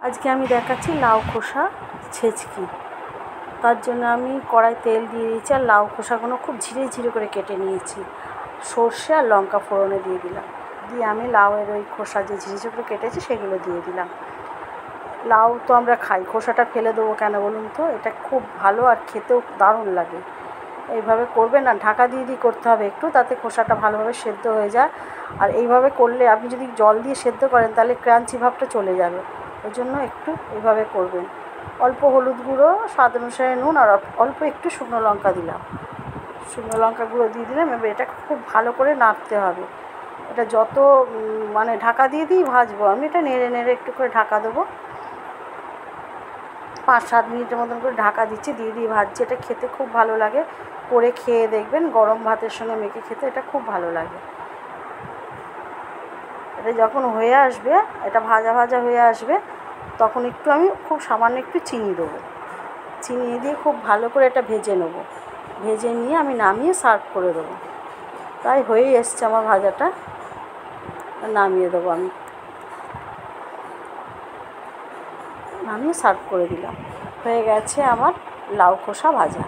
আজকে আমি দেখাচ্ছি লাউ খোসা ছেঁচকি। তার জন্য আমি কড়াই তেল দিয়ে দিয়েছি আর লাউ খোসাগুলো খুব ঝিরে ঝিরে করে কেটে নিয়েছি। সর্ষে আর লঙ্কা ফোড়নে দিয়ে দিলাম, দিয়ে আমি লাউয়ের ওই খোসা যে ঝিরে ঝিরে করে কেটেছি সেগুলো দিয়ে দিলাম। লাউ তো আমরা খাই, খোসাটা ফেলে দেবো কেন বলুন তো? এটা খুব ভালো আর খেতেও দারুণ লাগে। এইভাবে করবেন না, ঢাকা দিয়ে করতে হবে একটু, তাতে খোসাটা ভালোভাবে সেদ্ধ হয়ে যায়। আর এইভাবে করলে আপনি যদি জল দিয়ে সেদ্ধ করেন তাহলে ক্রাঞ্চি ভাবটা চলে যাবে। ওই জন্য একটু এইভাবে করবেন। অল্প হলুদ গুঁড়ো, স্বাদ অনুসারে নুন আর অল্প একটু শুকনো লঙ্কা দিলাম। শুকনো লঙ্কা গুঁড়ো দিয়ে দিলাম। এবার এটা খুব ভালো করে নাড়তে হবে। এটা যত ঢাকা দিয়ে ভাজবো আমি, এটা নেড়ে নেড়ে একটু করে ঢাকা দেবো। 5-7 মিনিটের মতন করে ঢাকা দিচ্ছি, দিয়ে ভাজছি। এটা খেতে খুব ভালো লাগে, করে খেয়ে দেখবেন। গরম ভাতের সঙ্গে মেখে খেতে এটা খুব ভালো লাগে। এটা যখন হয়ে আসবে, এটা ভাজা ভাজা হয়ে আসবে, তখন একটু আমি খুব সামান্য একটু চিনি দেবো। চিনি দিয়ে খুব ভালো করে এটা ভেজে নেব। ভেজে নিয়ে আমি নামিয়ে সার্ভ করে দেবো। তাই হয়েই এসছে আমার ভাজাটা, নামিয়ে দেবো আমি। নামিয়ে সার্ভ করে দিলাম। হয়ে গেছে আমার লাউ খোসা ভাজা।